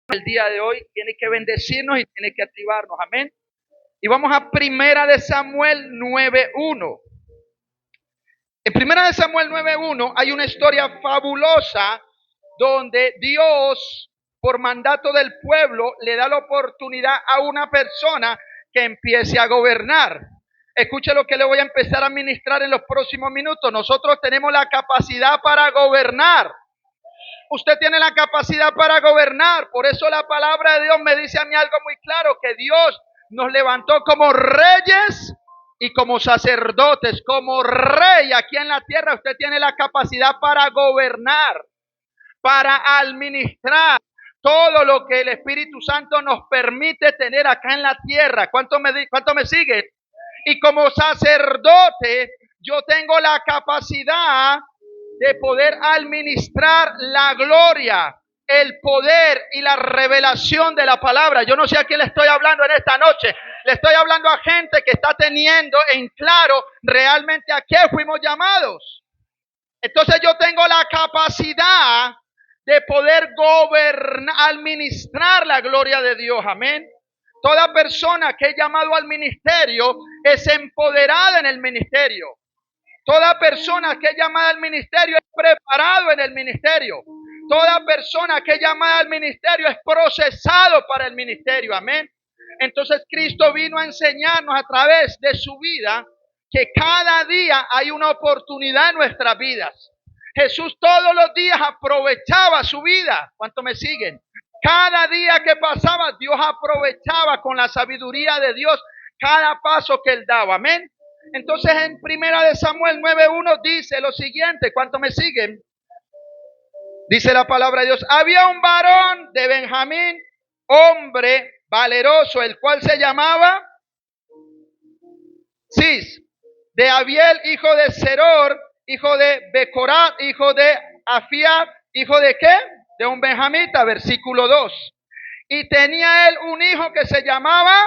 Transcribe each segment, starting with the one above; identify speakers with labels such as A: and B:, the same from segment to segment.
A: El día de hoy tiene que bendecirnos y tiene que activarnos, amén. Y vamos a Primera de Samuel 9:1. En Primera de Samuel 9:1 hay una historia fabulosa donde Dios, por mandato del pueblo, le da la oportunidad a una persona que empiece a gobernar. Escuche lo que le voy a empezar a ministrar en los próximos minutos. Nosotros tenemos la capacidad para gobernar. Usted tiene la capacidad para gobernar. Por eso la palabra de Dios me dice a mí algo muy claro, que Dios nos levantó como reyes y como sacerdotes. Como rey aquí en la tierra, usted tiene la capacidad para gobernar, para administrar todo lo que el Espíritu Santo nos permite tener acá en la tierra. ¿Cuánto me sigue? Y como sacerdote, yo tengo la capacidad de poder administrar la gloria, el poder y la revelación de la palabra. Yo no sé a quién le estoy hablando en esta noche. Le estoy hablando a gente que está teniendo en claro realmente a qué fuimos llamados. Entonces yo tengo la capacidad de poder gobernar, administrar la gloria de Dios. Amén. Toda persona que es llamado al ministerio es empoderada en el ministerio. Toda persona que es llamada al ministerio es preparado en el ministerio. Toda persona que es llamada al ministerio es procesado para el ministerio. Amén. Entonces Cristo vino a enseñarnos a través de su vida que cada día hay una oportunidad en nuestras vidas. Jesús todos los días aprovechaba su vida. ¿Cuánto me siguen? Cada día que pasaba, Dios aprovechaba con la sabiduría de Dios cada paso que él daba. Amén. Entonces en Primera de Samuel 9:1 dice lo siguiente. ¿Cuánto me siguen? Dice la palabra de Dios: había un varón de Benjamín, hombre valeroso, el cual se llamaba Cis, de Abiel, hijo de Seror, hijo de Becorat, hijo de Afiab, hijo de ¿qué? De un benjamita, versículo 2. Y tenía él un hijo que se llamaba,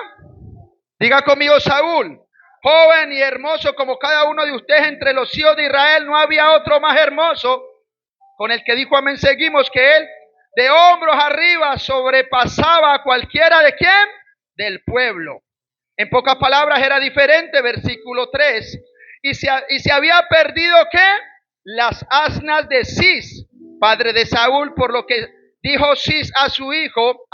A: diga conmigo, Saúl. Joven y hermoso como cada uno de ustedes entre los hijos de Israel, no había otro más hermoso, con el que dijo amén seguimos, que él de hombros arriba sobrepasaba a cualquiera de quién, del pueblo. En pocas palabras era diferente, versículo 3. Y se había perdido ¿qué? Las asnas de Cis, padre de Saúl, por lo que dijo Cis a su hijo,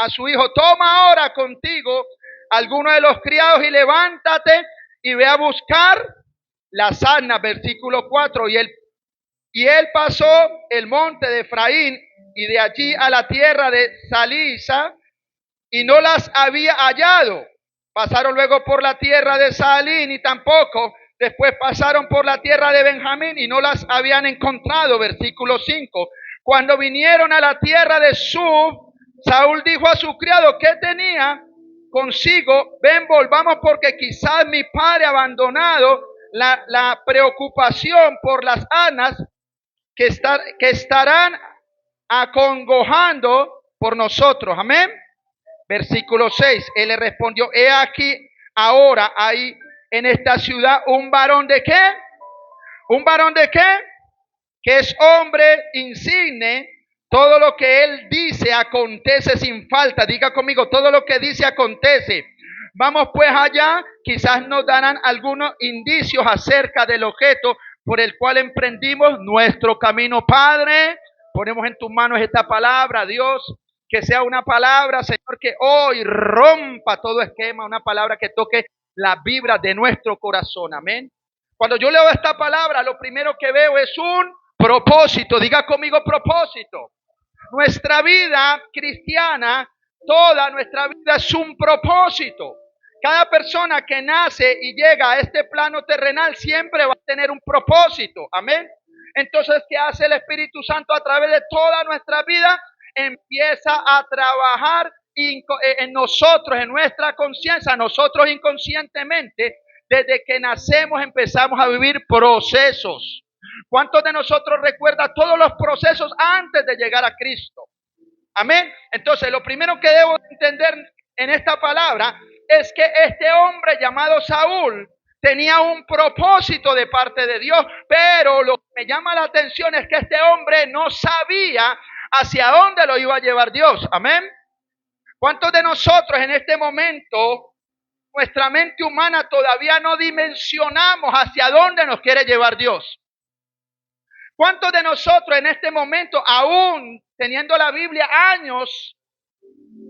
A: toma ahora contigo alguno de los criados y levántate y ve a buscar las asnas, versículo 4. Y él pasó el monte de Efraín y de allí a la tierra de Salisa y no las había hallado. Pasaron luego por la tierra de Salín y tampoco. Después pasaron por la tierra de Benjamín y no las habían encontrado. Versículo 5. Cuando vinieron a la tierra de Sub, Saúl dijo a su criado que tenía consigo: ven, volvamos, porque quizás mi padre ha abandonado la preocupación por las asnas que estarán acongojando por nosotros. Amén. Versículo 6. Él le respondió: he aquí ahora hay en esta ciudad un varón de qué? ¿Un varón de qué? Que es hombre insigne. Todo lo que él dice acontece sin falta. Diga conmigo: todo lo que dice acontece. Vamos pues allá, quizás nos darán algunos indicios acerca del objeto por el cual emprendimos nuestro camino. Padre, ponemos en tus manos esta palabra, Dios, que sea una palabra, Señor, que hoy rompa todo esquema, una palabra que toque la vibra de nuestro corazón. Amén. Cuando yo leo esta palabra, lo primero que veo es un propósito. Diga conmigo: propósito. Nuestra vida cristiana, toda nuestra vida es un propósito. Cada persona que nace y llega a este plano terrenal siempre va a tener un propósito. Amén. Entonces, ¿qué hace el Espíritu Santo a través de toda nuestra vida? Empieza a trabajar en nosotros, en nuestra conciencia. Nosotros inconscientemente, desde que nacemos, empezamos a vivir procesos. ¿Cuántos de nosotros recuerdan todos los procesos antes de llegar a Cristo? Amén. Entonces, lo primero que debo entender en esta palabra es que este hombre llamado Saúl tenía un propósito de parte de Dios, pero lo que me llama la atención es que este hombre no sabía hacia dónde lo iba a llevar Dios. Amén. ¿Cuántos de nosotros en este momento, nuestra mente humana todavía no dimensionamos hacia dónde nos quiere llevar Dios? ¿Cuántos de nosotros en este momento, aún teniendo la Biblia años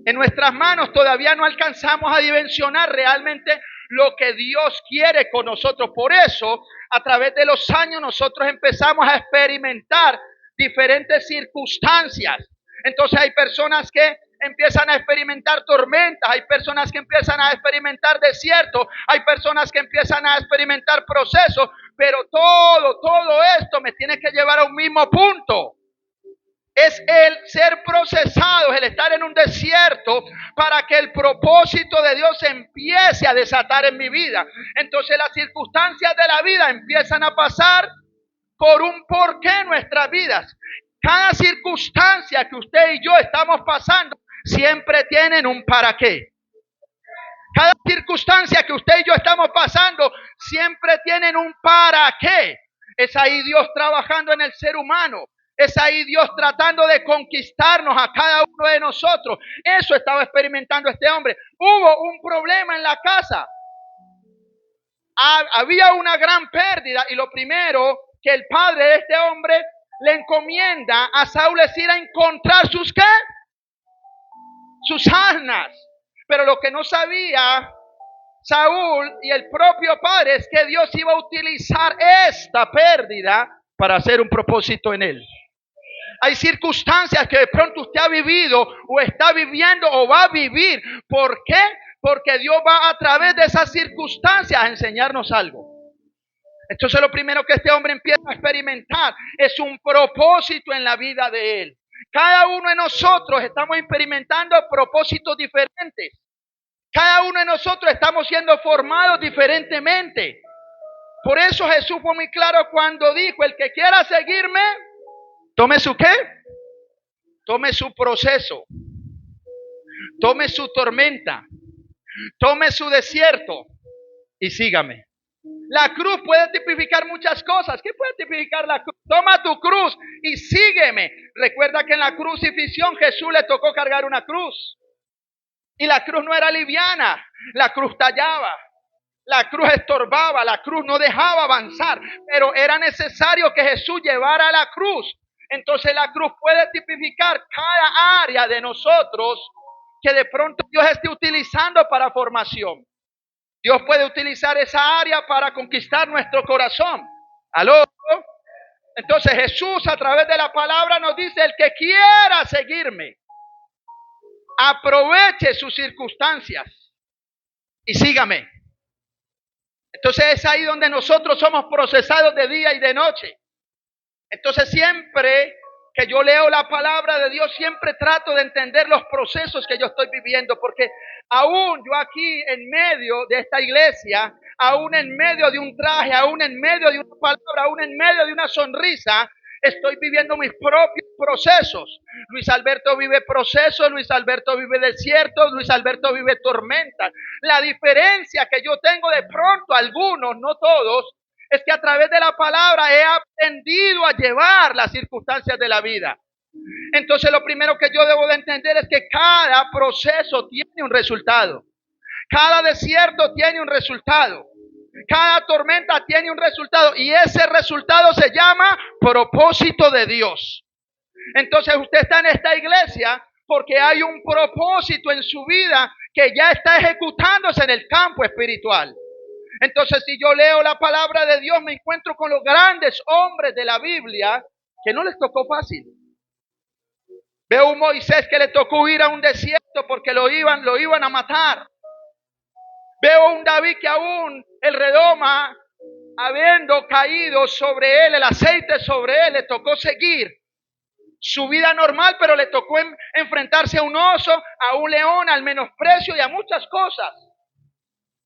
A: en nuestras manos, todavía no alcanzamos a dimensionar realmente lo que Dios quiere con nosotros? Por eso, a través de los años, nosotros empezamos a experimentar diferentes circunstancias. Entonces hay personas que empiezan a experimentar tormentas, hay personas que empiezan a experimentar desiertos, hay personas que empiezan a experimentar procesos, pero todo esto me tiene que llevar a un mismo punto. Es el ser procesados, el estar en un desierto para que el propósito de Dios empiece a desatar en mi vida. Entonces las circunstancias de la vida empiezan a pasar por un porqué en nuestras vidas. Cada circunstancia que usted y yo estamos pasando siempre tienen un para qué. Cada circunstancia que usted y yo estamos pasando siempre tienen un para qué. Es ahí Dios trabajando en el ser humano. Es ahí Dios tratando de conquistarnos a cada uno de nosotros. Eso estaba experimentando este hombre. Hubo un problema en la casa. Había una gran pérdida y lo primero que el padre de este hombre le encomienda a Saúl es ir a encontrar sus ¿qué? Sus asnas. Pero lo que no sabía Saúl y el propio padre es que Dios iba a utilizar esta pérdida para hacer un propósito en él. Hay circunstancias que de pronto usted ha vivido o está viviendo o va a vivir. ¿Por qué? Porque Dios va a través de esas circunstancias a enseñarnos algo. Entonces lo primero que este hombre empieza a experimentar es un propósito en la vida de él. Cada uno de nosotros estamos experimentando propósitos diferentes. Cada uno de nosotros estamos siendo formados diferentemente. Por eso Jesús fue muy claro cuando dijo, el que quiera seguirme, tome su ¿qué? Tome su proceso. Tome su tormenta. Tome su desierto y sígame. La cruz puede tipificar muchas cosas. ¿Qué puede tipificar la cruz? Toma tu cruz y sígueme. Recuerda que en la crucifixión Jesús le tocó cargar una cruz. Y la cruz no era liviana. La cruz tallaba. La cruz estorbaba. La cruz no dejaba avanzar. Pero era necesario que Jesús llevara la cruz. Entonces la cruz puede tipificar cada área de nosotros que de pronto Dios esté utilizando para formación. Dios puede utilizar esa área para conquistar nuestro corazón. ¿Aló? Entonces Jesús a través de la palabra nos dice, el que quiera seguirme, aproveche sus circunstancias y sígame. Entonces es ahí donde nosotros somos procesados de día y de noche. Entonces siempre que yo leo la palabra de Dios, siempre trato de entender los procesos que yo estoy viviendo, porque aún yo aquí en medio de esta iglesia, aún en medio de un traje, aún en medio de una palabra, aún en medio de una sonrisa, estoy viviendo mis propios procesos. Luis Alberto vive procesos, Luis Alberto vive desiertos, Luis Alberto vive tormentas. La diferencia que yo tengo de pronto, algunos, no todos, es que a través de la palabra he aprendido a llevar las circunstancias de la vida. Entonces lo primero que yo debo de entender es que cada proceso tiene un resultado. Cada desierto tiene un resultado. Cada tormenta tiene un resultado. Y ese resultado se llama propósito de Dios. Entonces usted está en esta iglesia porque hay un propósito en su vida que ya está ejecutándose en el campo espiritual. Entonces, si yo leo la palabra de Dios, me encuentro con los grandes hombres de la Biblia que no les tocó fácil. Veo un Moisés que le tocó ir a un desierto porque lo iban a matar. Veo un David que aún el redoma, habiendo caído sobre él, el aceite sobre él, le tocó seguir su vida normal, pero le tocó enfrentarse a un oso, a un león, al menosprecio y a muchas cosas.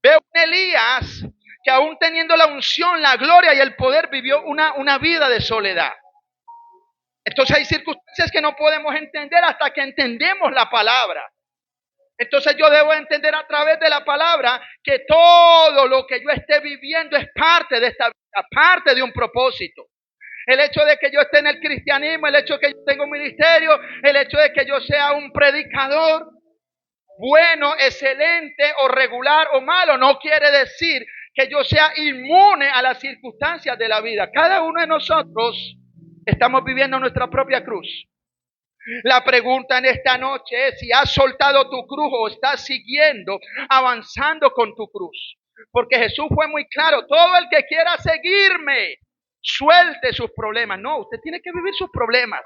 A: Veo un Elías que aún teniendo la unción, la gloria y el poder vivió una vida de soledad. Entonces hay circunstancias que no podemos entender hasta que entendemos la palabra. Entonces yo debo entender a través de la palabra que todo lo que yo esté viviendo es parte de esta vida, parte de un propósito. El hecho de que yo esté en el cristianismo, el hecho de que yo tenga un ministerio, el hecho de que yo sea un predicador, bueno, excelente o regular o malo no quiere decir que yo sea inmune a las circunstancias de la vida. Cada uno de nosotros estamos viviendo nuestra propia cruz. La pregunta en esta noche es si has soltado tu cruz o estás siguiendo, avanzando con tu cruz. Porque Jesús fue muy claro, todo el que quiera seguirme, suelte sus problemas. No, usted tiene que vivir sus problemas.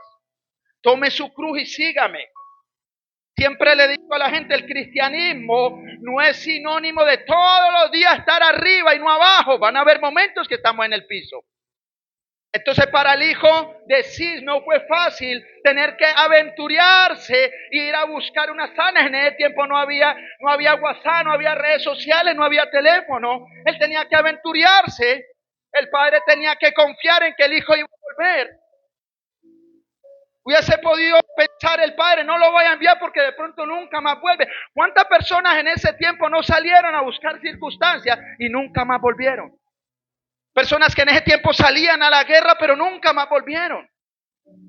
A: Tome su cruz y sígame. Siempre le digo a la gente, el cristianismo no es sinónimo de todos los días estar arriba y no abajo. Van a haber momentos que estamos en el piso. Entonces para el hijo de Cis no fue fácil tener que aventurarse e ir a buscar unas sanas. En ese tiempo no había WhatsApp, no había redes sociales, no había teléfono. Él tenía que aventurarse. El padre tenía que confiar en que el hijo iba a volver. Hubiese podido pensar el padre, no lo voy a enviar porque de pronto nunca más vuelve. ¿Cuántas personas en ese tiempo no salieron a buscar circunstancias y nunca más volvieron? Personas que en ese tiempo salían a la guerra pero nunca más volvieron.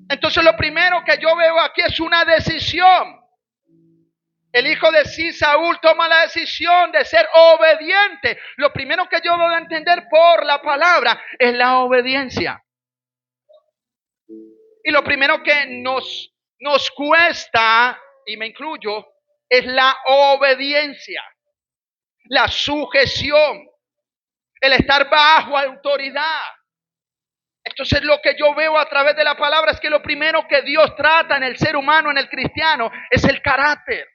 A: Entonces lo primero que yo veo aquí es una decisión. El hijo de Saúl toma la decisión de ser obediente. Lo primero que yo debo de entender por la palabra es la obediencia. Y lo primero que nos cuesta, y me incluyo, es la obediencia, la sujeción, el estar bajo autoridad. Entonces lo que yo veo a través de la palabra es que lo primero que Dios trata en el ser humano, en el cristiano, es el carácter.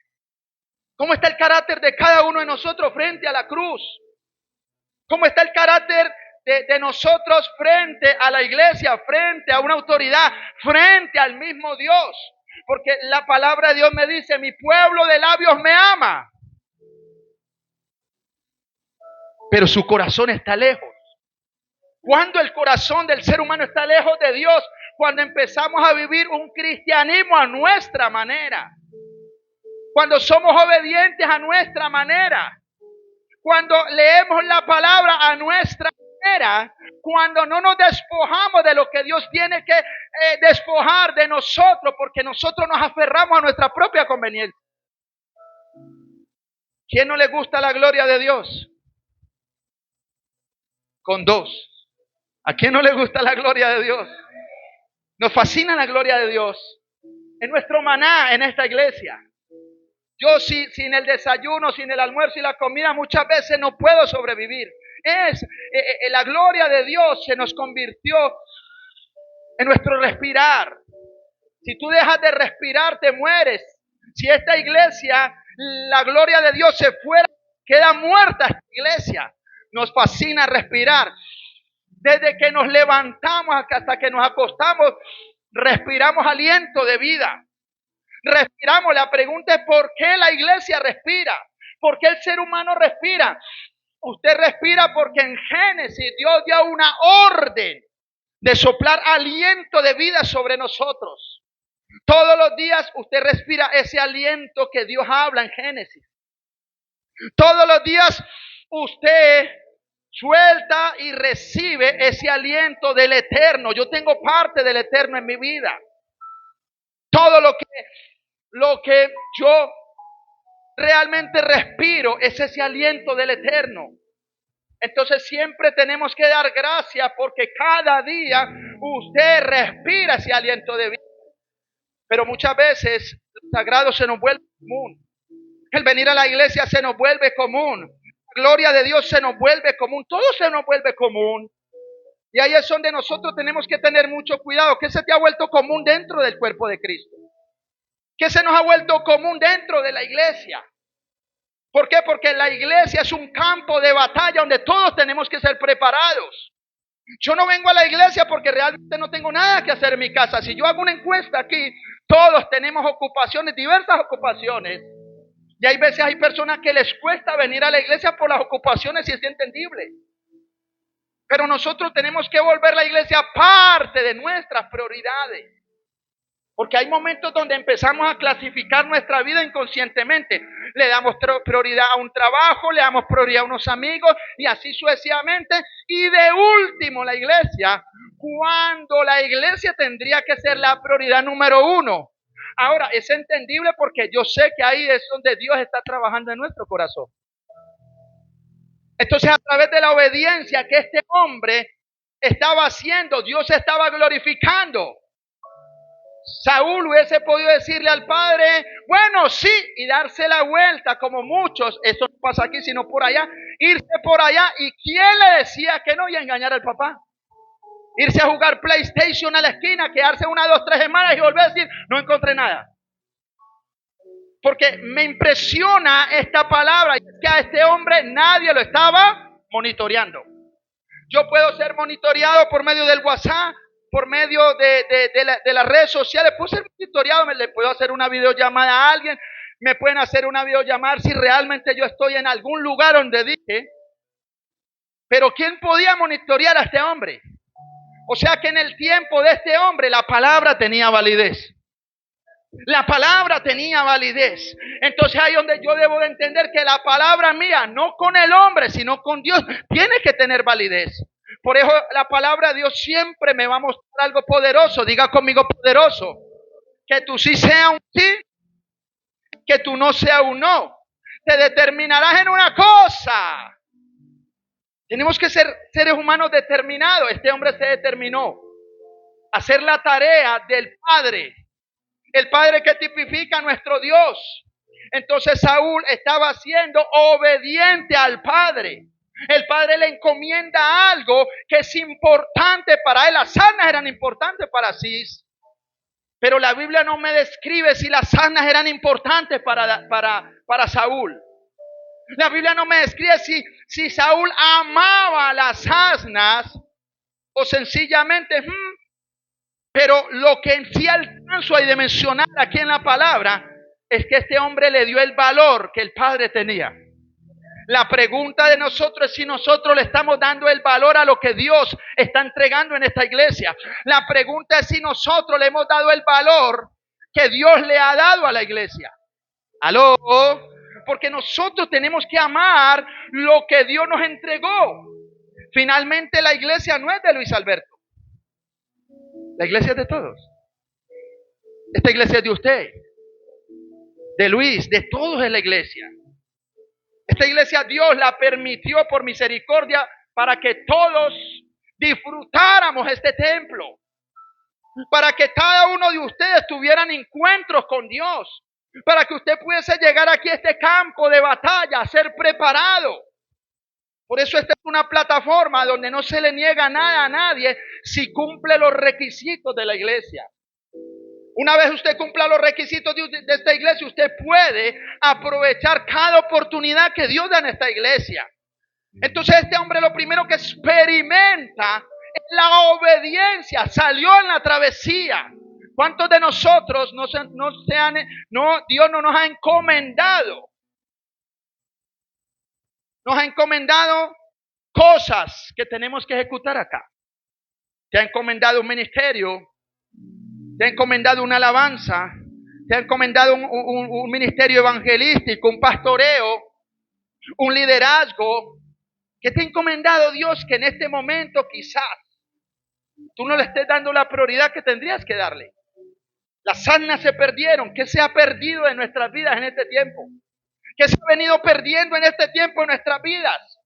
A: ¿Cómo está el carácter de cada uno de nosotros frente a la cruz? ¿Cómo está el carácter de nosotros frente a la iglesia, frente a una autoridad, frente al mismo Dios? Porque la palabra de Dios me dice, mi pueblo de labios me ama, pero su corazón está lejos. Cuando el corazón del ser humano está lejos de Dios, cuando empezamos a vivir un cristianismo a nuestra manera, cuando somos obedientes a nuestra manera, cuando leemos la palabra a nuestra manera, cuando no nos despojamos de lo que Dios tiene que despojar de nosotros, porque nosotros nos aferramos a nuestra propia conveniencia. ¿Quién no le gusta la gloria de Dios? Con dos. ¿A quién no le gusta la gloria de Dios? Nos fascina la gloria de Dios. Es nuestro maná en esta iglesia. Yo sin el desayuno, sin el almuerzo y la comida muchas veces no puedo sobrevivir. La gloria de Dios se nos convirtió en nuestro respirar. Si tú dejas de respirar, te mueres. Si esta iglesia, la gloria de Dios se fuera, queda muerta esta iglesia. Nos fascina respirar. Desde que nos levantamos hasta que nos acostamos, respiramos aliento de vida. Respiramos. La pregunta es ¿por qué la iglesia respira? ¿Por qué el ser humano respira? Usted respira porque en Génesis Dios dio una orden de soplar aliento de vida sobre nosotros. Todos los días usted respira ese aliento que Dios habla en Génesis. Todos los días usted suelta y recibe ese aliento del Eterno. Yo tengo parte del Eterno en mi vida. Todo lo que yo realmente respiro es ese aliento del Eterno. Entonces siempre tenemos que dar gracias porque cada día usted respira ese aliento de vida. Pero muchas veces el sagrado se nos vuelve común. El venir a la iglesia se nos vuelve común. La gloria de Dios se nos vuelve común. Todo se nos vuelve común. Y ahí es donde nosotros tenemos que tener mucho cuidado. ¿Qué se te ha vuelto común dentro del cuerpo de Cristo? ¿Qué se nos ha vuelto común dentro de la iglesia? ¿Por qué? Porque la iglesia es un campo de batalla donde todos tenemos que ser preparados. Yo no vengo a la iglesia porque realmente no tengo nada que hacer en mi casa. Si yo hago una encuesta aquí, todos tenemos ocupaciones, diversas ocupaciones. Y hay veces hay personas que les cuesta venir a la iglesia por las ocupaciones y es entendible. Pero nosotros tenemos que volver la iglesia parte de nuestras prioridades. Porque hay momentos donde empezamos a clasificar nuestra vida inconscientemente. Le damos prioridad a un trabajo, le damos prioridad a unos amigos y así sucesivamente. Y de último la iglesia, cuando la iglesia tendría que ser la prioridad número uno. Ahora, es entendible porque yo sé que ahí es donde Dios está trabajando en nuestro corazón. Entonces, a través de la obediencia que este hombre estaba haciendo, Dios estaba glorificando. Saúl hubiese podido decirle al padre, bueno, sí, y darse la vuelta como muchos, esto no pasa aquí sino por allá, irse por allá, y quién le decía que no, y engañar al papá. Irse a jugar PlayStation a la esquina, quedarse 1, 2, 3 semanas y volver a decir, no encontré nada. Porque me impresiona esta palabra, es que a este hombre nadie lo estaba monitoreando. Yo puedo ser monitoreado por medio del WhatsApp, por medio de las redes sociales, puedo ser monitoreado, le puedo hacer una videollamada a alguien, me pueden hacer una videollamada si realmente yo estoy en algún lugar donde dije, pero ¿quién podía monitorear a este hombre? O sea que en el tiempo de este hombre la palabra tenía validez. La palabra tenía validez. Entonces ahí donde yo debo de entender que la palabra mía, no con el hombre, sino con Dios, tiene que tener validez. Por eso la palabra de Dios siempre me va a mostrar algo poderoso. Diga conmigo poderoso. Que tú sí sea un sí, que tú no sea un no. Te determinarás en una cosa. Tenemos que ser seres humanos determinados. Este hombre se determinó a hacer la tarea del Padre. El Padre que tipifica a nuestro Dios. Entonces Saúl estaba siendo obediente al Padre. El Padre le encomienda algo que es importante para él. Las sarnas eran importantes para Cis, pero la Biblia no me describe si las sarnas eran importantes para Saúl. La Biblia no me describe si Saúl amaba las asnas o sencillamente... Pero lo que en sí alcanzo a dimensionar aquí en la palabra es que este hombre le dio el valor que el Padre tenía. La pregunta de nosotros es si nosotros le estamos dando el valor a lo que Dios está entregando en esta iglesia. La pregunta es si nosotros le hemos dado el valor que Dios le ha dado a la iglesia. ¿Aló? Porque nosotros tenemos que amar lo que Dios nos entregó. Finalmente la iglesia no es de Luis Alberto. La iglesia es de todos. Esta iglesia es de usted, de Luis, de todos en la iglesia. Esta iglesia Dios la permitió por misericordia para que todos disfrutáramos este templo. Para que cada uno de ustedes tuvieran encuentros con Dios. Para que usted pudiese llegar aquí a este campo de batalla, a ser preparado. Por eso esta es una plataforma donde no se le niega nada a nadie si cumple los requisitos de la iglesia. Una vez usted cumpla los requisitos de esta iglesia, usted puede aprovechar cada oportunidad que Dios da en esta iglesia. Entonces este hombre lo primero que experimenta es la obediencia. Salió en la travesía. ¿Cuántos de nosotros Dios no nos ha encomendado? Nos ha encomendado cosas que tenemos que ejecutar acá. Te ha encomendado un ministerio, te ha encomendado una alabanza, te ha encomendado un ministerio evangelístico, un pastoreo, un liderazgo. ¿Qué te ha encomendado Dios que en este momento quizás tú no le estés dando la prioridad que tendrías que darle? Las almas se perdieron. ¿Qué se ha perdido en nuestras vidas en este tiempo? ¿Qué se ha venido perdiendo en este tiempo en nuestras vidas?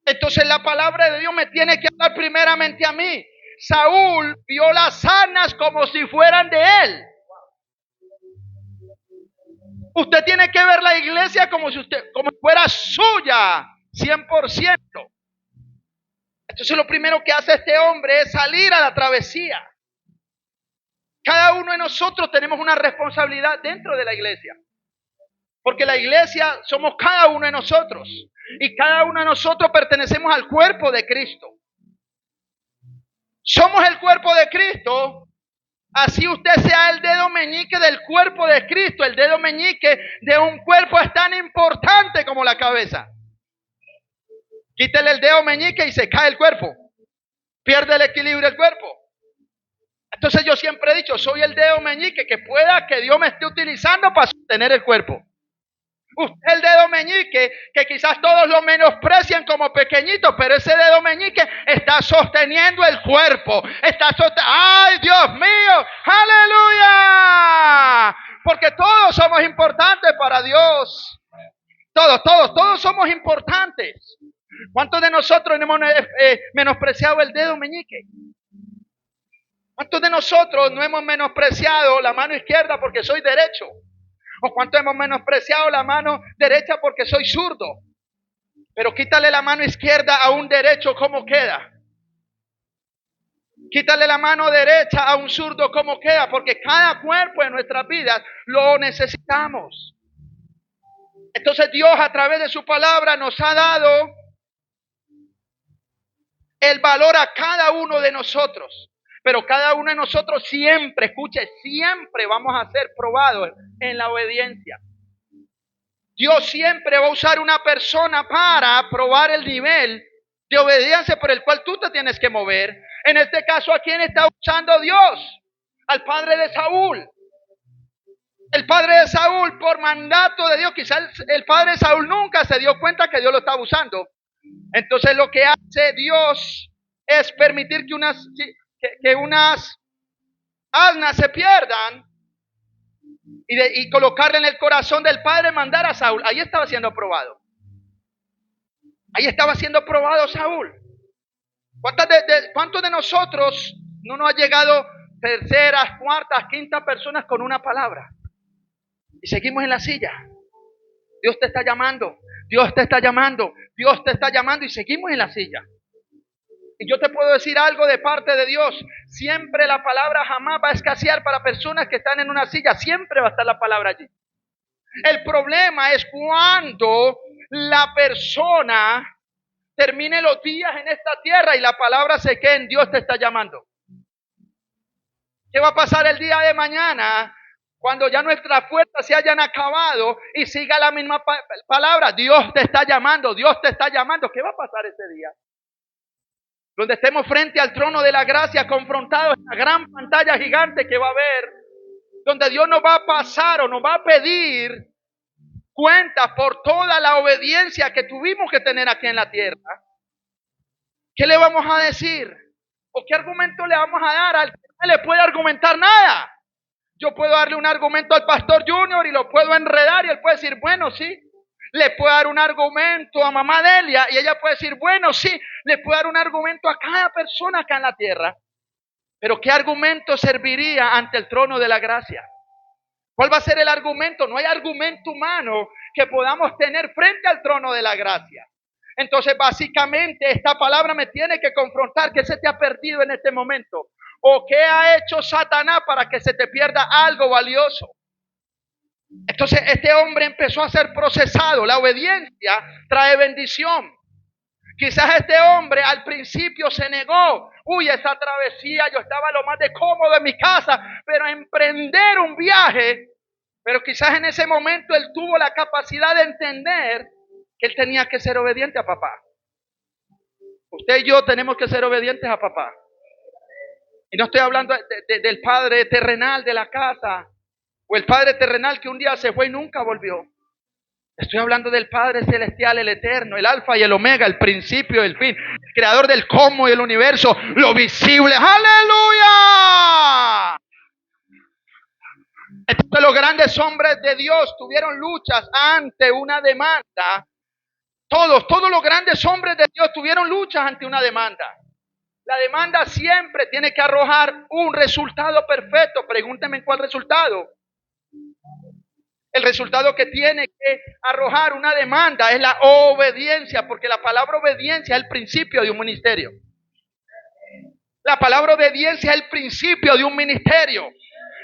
A: Entonces la palabra de Dios me tiene que hablar primeramente a mí. Saúl vio las asnas como si fueran de él. Usted tiene que ver la iglesia como si fuera suya, 100%. Entonces lo primero que hace este hombre es salir a la travesía. Cada uno de nosotros tenemos una responsabilidad dentro de la iglesia. Porque la iglesia somos cada uno de nosotros. Y cada uno de nosotros pertenecemos al cuerpo de Cristo. Somos el cuerpo de Cristo. Así usted sea el dedo meñique del cuerpo de Cristo. El dedo meñique de un cuerpo es tan importante como la cabeza. Quítele el dedo meñique y se cae el cuerpo. Pierde el equilibrio del cuerpo. Entonces yo siempre he dicho, soy el dedo meñique que pueda que Dios me esté utilizando para sostener el cuerpo. Usted el dedo meñique, que quizás todos lo menosprecian como pequeñito, pero ese dedo meñique está sosteniendo el cuerpo. ¡Ay, Dios mío! ¡Aleluya! Porque todos somos importantes para Dios. Todos somos importantes. ¿Cuántos de nosotros hemos menospreciado el dedo meñique? ¿Cuántos de nosotros no hemos menospreciado la mano izquierda porque soy derecho? ¿O cuántos hemos menospreciado la mano derecha porque soy zurdo? Pero quítale la mano izquierda a un derecho, ¿cómo queda? Quítale la mano derecha a un zurdo, ¿cómo queda? Porque cada cuerpo en nuestras vidas lo necesitamos. Entonces Dios a través de su palabra nos ha dado el valor a cada uno de nosotros. Pero cada uno de nosotros siempre, escuche, siempre vamos a ser probados en la obediencia. Dios siempre va a usar una persona para probar el nivel de obediencia por el cual tú te tienes que mover. En este caso, ¿a quién está usando Dios? Al padre de Saúl. El padre de Saúl, por mandato de Dios, quizás el padre de Saúl nunca se dio cuenta que Dios lo estaba usando. Entonces lo que hace Dios es permitir que unas asnas se pierdan y colocarle en el corazón del padre mandar a Saúl. Ahí estaba siendo probado. Ahí estaba siendo probado Saúl. ¿Cuántos de nosotros no nos ha llegado terceras, cuartas, quintas personas con una palabra? Y seguimos en la silla. Dios te está llamando, Dios te está llamando, Dios te está llamando y seguimos en la silla. Y yo te puedo decir algo de parte de Dios. Siempre la palabra jamás va a escasear para personas que están en una silla. Siempre va a estar la palabra allí. El problema es cuando la persona termine los días en esta tierra y la palabra se quede en Dios te está llamando. ¿Qué va a pasar el día de mañana cuando ya nuestras fuerzas se hayan acabado y siga la misma palabra? Dios te está llamando, Dios te está llamando. ¿Qué va a pasar ese día? Donde estemos frente al trono de la gracia, confrontados en la gran pantalla gigante que va a haber, donde Dios nos va a pasar o nos va a pedir cuentas por toda la obediencia que tuvimos que tener aquí en la tierra. ¿Qué le vamos a decir? ¿O qué argumento le vamos a dar al que no le puede argumentar nada? Yo puedo darle un argumento al pastor Junior y lo puedo enredar y él puede decir, bueno, sí. Le puedo dar un argumento a mamá Delia y ella puede decir, bueno, sí. Le puedo dar un argumento a cada persona acá en la tierra. Pero ¿qué argumento serviría ante el trono de la gracia? ¿Cuál va a ser el argumento? No hay argumento humano que podamos tener frente al trono de la gracia. Entonces, básicamente, esta palabra me tiene que confrontar. ¿Qué se te ha perdido en este momento? ¿O qué ha hecho Satanás para que se te pierda algo valioso? Entonces, este hombre empezó a ser procesado. La obediencia trae bendición. Quizás este hombre al principio se negó. Uy, esa travesía, yo estaba lo más de cómodo en mi casa, pero emprender un viaje, pero quizás en ese momento él tuvo la capacidad de entender que él tenía que ser obediente a papá. Usted y yo tenemos que ser obedientes a papá. Y no estoy hablando del padre terrenal de la casa, o el padre terrenal que un día se fue y nunca volvió. Estoy hablando del Padre Celestial, el Eterno, el Alfa y el Omega, el principio y el fin, el creador del cosmos y el universo, lo visible. ¡Aleluya! Entonces los grandes hombres de Dios tuvieron luchas ante una demanda. Todos los grandes hombres de Dios tuvieron luchas ante una demanda. La demanda siempre tiene que arrojar un resultado perfecto. Pregúntenme cuál resultado. El resultado que tiene que arrojar una demanda es la obediencia, porque la palabra obediencia es el principio de un ministerio. La palabra obediencia es el principio de un ministerio.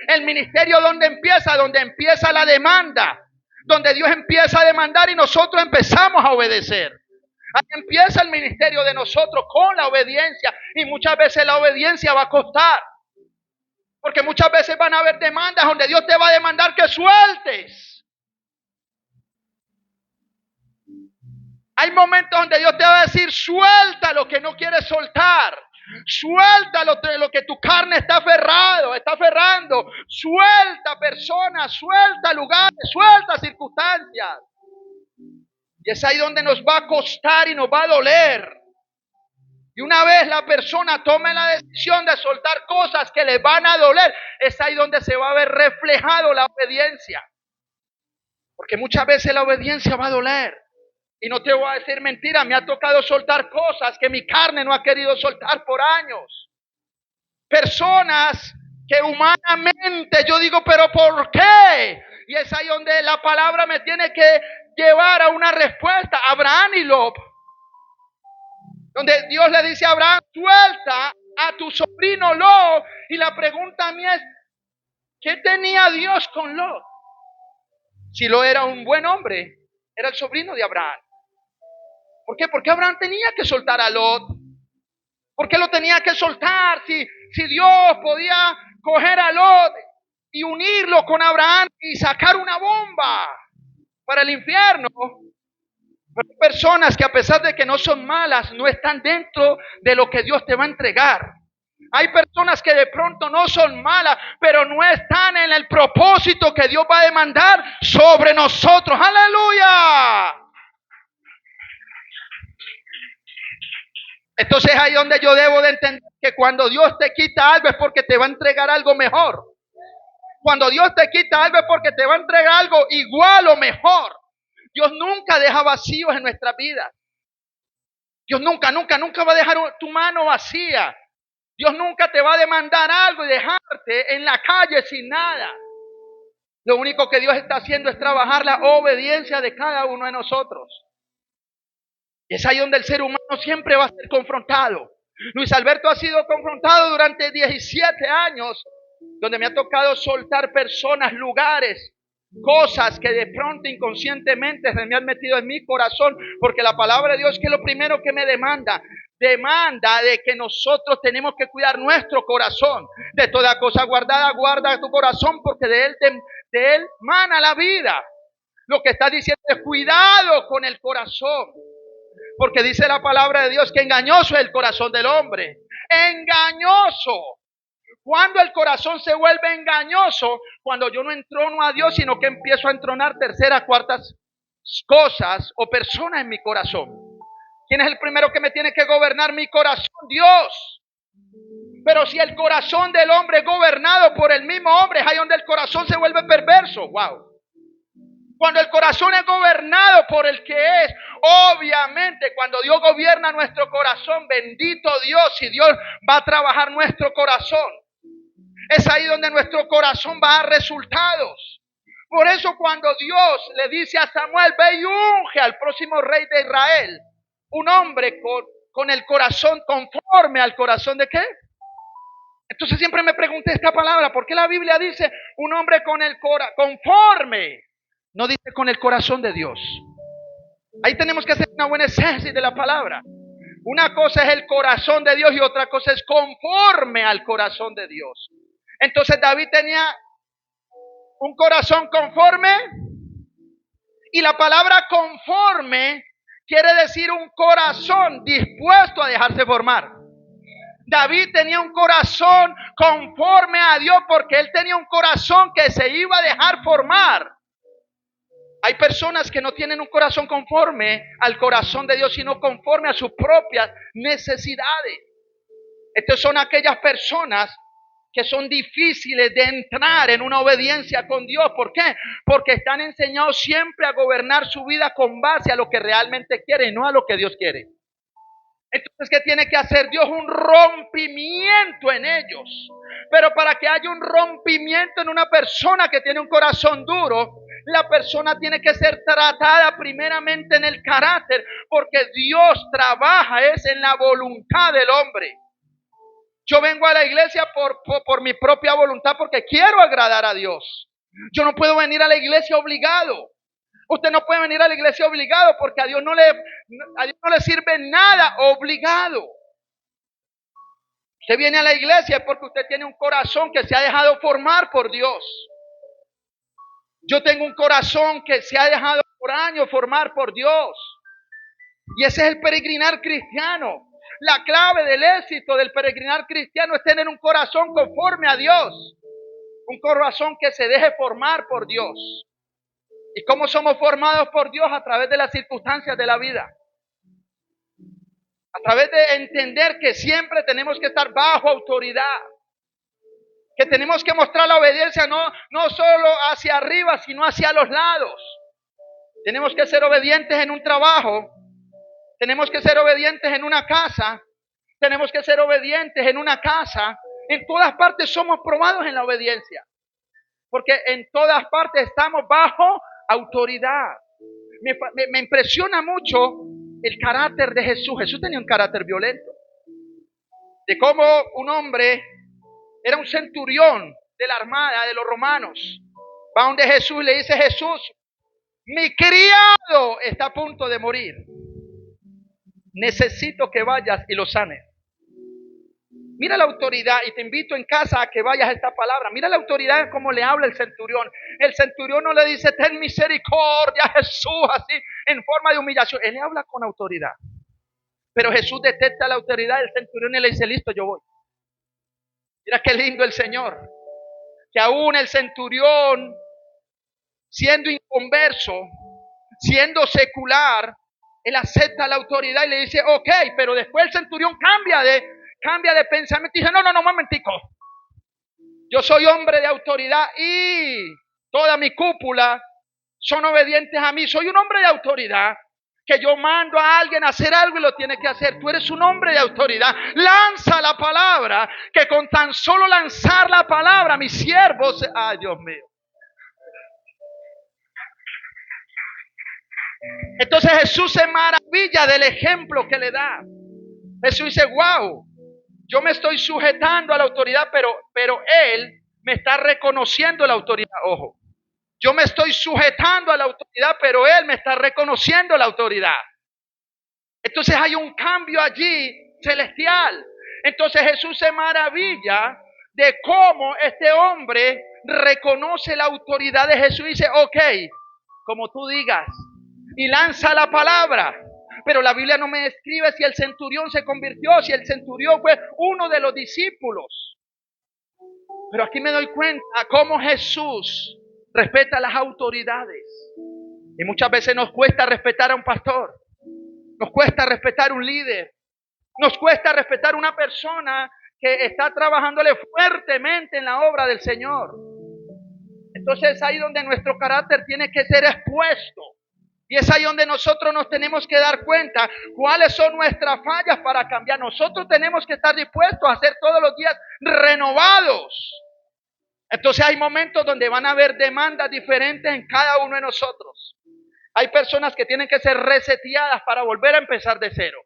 A: El ministerio donde empieza la demanda, donde Dios empieza a demandar y nosotros empezamos a obedecer. Ahí empieza el ministerio de nosotros con la obediencia y muchas veces la obediencia va a costar. Porque muchas veces van a haber demandas donde Dios te va a demandar que sueltes. Hay momentos donde Dios te va a decir, suelta lo que no quieres soltar. Suelta lo que tu carne está aferrando. Suelta personas, suelta lugares, suelta circunstancias. Y es ahí donde nos va a costar y nos va a doler. Y una vez la persona tome la decisión de soltar cosas que le van a doler, es ahí donde se va a ver reflejado la obediencia. Porque muchas veces la obediencia va a doler. Y no te voy a decir mentira, me ha tocado soltar cosas que mi carne no ha querido soltar por años. Personas que humanamente yo digo, pero ¿por qué? Y es ahí donde la palabra me tiene que llevar a una respuesta. Abraham y Lot. Donde Dios le dice a Abraham, suelta a tu sobrino Lot. Y la pregunta a mí es, ¿qué tenía Dios con Lot? Si Lot era un buen hombre, era el sobrino de Abraham. ¿Por qué? Porque Abraham tenía que soltar a Lot. ¿Por qué lo tenía que soltar? Si Dios podía coger a Lot y unirlo con Abraham y sacar una bomba para el infierno. Pero hay personas que a pesar de que no son malas, no están dentro de lo que Dios te va a entregar. Hay personas que de pronto no son malas, pero no están en el propósito que Dios va a demandar sobre nosotros. ¡Aleluya! Entonces ahí donde yo debo de entender que cuando Dios te quita algo es porque te va a entregar algo mejor. Cuando Dios te quita algo es porque te va a entregar algo igual o mejor. Dios nunca deja vacíos en nuestra vida. Dios nunca va a dejar tu mano vacía. Dios nunca te va a demandar algo y dejarte en la calle sin nada. Lo único que Dios está haciendo es trabajar la obediencia de cada uno de nosotros. Y es ahí donde el ser humano siempre va a ser confrontado. Luis Alberto ha sido confrontado durante 17 años, donde me ha tocado soltar personas, lugares, cosas que de pronto inconscientemente se me han metido en mi corazón, porque la palabra de Dios, que es lo primero que me demanda de que nosotros tenemos que cuidar nuestro corazón. De toda cosa guardada, guarda tu corazón, porque de él mana la vida. Lo que está diciendo es cuidado con el corazón. Porque dice la palabra de Dios que engañoso es el corazón del hombre. Engañoso. Cuando el corazón se vuelve engañoso, cuando yo no entrono a Dios, sino que empiezo a entronar terceras, cuartas cosas o personas en mi corazón. ¿Quién es el primero que me tiene que gobernar mi corazón? Dios. Pero si el corazón del hombre es gobernado por el mismo hombre, es ahí donde el corazón se vuelve perverso. Wow. Cuando el corazón es gobernado por el que es, obviamente cuando Dios gobierna nuestro corazón, bendito Dios, y Dios va a trabajar nuestro corazón. Es ahí donde nuestro corazón va a dar resultados. Por eso cuando Dios le dice a Samuel, ve y unge al próximo rey de Israel, un hombre con el corazón conforme al corazón de ¿qué? Entonces siempre me pregunté esta palabra, ¿por qué la Biblia dice un hombre con el corazón conforme? No dice con el corazón de Dios. Ahí tenemos que hacer una buena exégesis de la palabra. Una cosa es el corazón de Dios y otra cosa es conforme al corazón de Dios. Entonces David tenía un corazón conforme, y la palabra conforme quiere decir un corazón dispuesto a dejarse formar. David tenía un corazón conforme a Dios porque él tenía un corazón que se iba a dejar formar. Hay personas que no tienen un corazón conforme al corazón de Dios, sino conforme a sus propias necesidades. Estas son aquellas personas que son difíciles de entrar en una obediencia con Dios. ¿Por qué? Porque están enseñados siempre a gobernar su vida con base a lo que realmente quieren y no a lo que Dios quiere. Entonces, ¿qué tiene que hacer Dios? Un rompimiento en ellos. Pero para que haya un rompimiento en una persona que tiene un corazón duro, la persona tiene que ser tratada primeramente en el carácter, porque Dios trabaja es en la voluntad del hombre. Yo vengo a la iglesia por mi propia voluntad porque quiero agradar a Dios. Yo no puedo venir a la iglesia obligado. Usted no puede venir a la iglesia obligado porque a Dios no le sirve nada obligado. Usted viene a la iglesia porque usted tiene un corazón que se ha dejado formar por Dios. Yo tengo un corazón que se ha dejado por años formar por Dios. Y ese es el peregrinar cristiano. La clave del éxito del peregrinar cristiano es tener un corazón conforme a Dios. Un corazón que se deje formar por Dios. y cómo somos formados por Dios a través de las circunstancias de la vida. A través de entender que siempre tenemos que estar bajo autoridad. Que tenemos que mostrar la obediencia no solo hacia arriba, sino hacia los lados. Tenemos que ser obedientes en un trabajo. Tenemos que ser obedientes en una casa. Tenemos que ser obedientes en una casa. En todas partes somos probados en la obediencia. Porque en todas partes estamos bajo autoridad. Me impresiona mucho el carácter de Jesús. Jesús tenía un carácter violento. De cómo un hombre era un centurión de la armada de los romanos. Va donde Jesús y le dice: Jesús, mi criado está a punto de morir. Necesito que vayas y lo sanes. Mira la autoridad, y te invito en casa a que vayas a esta palabra. Mira la autoridad como le habla el centurión. El centurión no le dice: ten misericordia, Jesús, así en forma de humillación. Él le habla con autoridad. Pero Jesús detecta la autoridad del centurión y le dice: listo, yo voy. Mira qué lindo el Señor. Que aún el centurión, siendo inconverso, siendo secular, él acepta la autoridad y le dice: ok, pero después el centurión cambia de pensamiento y dice: no, un momentico. Yo soy hombre de autoridad y toda mi cúpula son obedientes a mí. Soy un hombre de autoridad, que yo mando a alguien a hacer algo y lo tiene que hacer. Tú eres un hombre de autoridad. Lanza la palabra, que con tan solo lanzar la palabra, mis siervos... Ay, Dios mío. Entonces Jesús se maravilla del ejemplo que le da. Jesús dice: wow, yo me estoy sujetando a la autoridad, pero Él me está reconociendo la autoridad. Ojo, yo me estoy sujetando a la autoridad, pero Él me está reconociendo la autoridad. Entonces hay un cambio allí celestial. Entonces Jesús se maravilla de cómo este hombre reconoce la autoridad de Jesús y dice: ok, como tú digas, y lanza la palabra. Pero la Biblia no me describe si el centurión se convirtió, si el centurión fue uno de los discípulos. Pero aquí me doy cuenta cómo Jesús respeta las autoridades. Y muchas veces nos cuesta respetar a un pastor. Nos cuesta respetar a un líder. Nos cuesta respetar a una persona que está trabajándole fuertemente en la obra del Señor. Entonces es ahí donde nuestro carácter tiene que ser expuesto. Y es ahí donde nosotros nos tenemos que dar cuenta cuáles son nuestras fallas para cambiar. Nosotros tenemos que estar dispuestos a ser todos los días renovados. Entonces hay momentos donde van a haber demandas diferentes en cada uno de nosotros. Hay personas que tienen que ser reseteadas para volver a empezar de cero.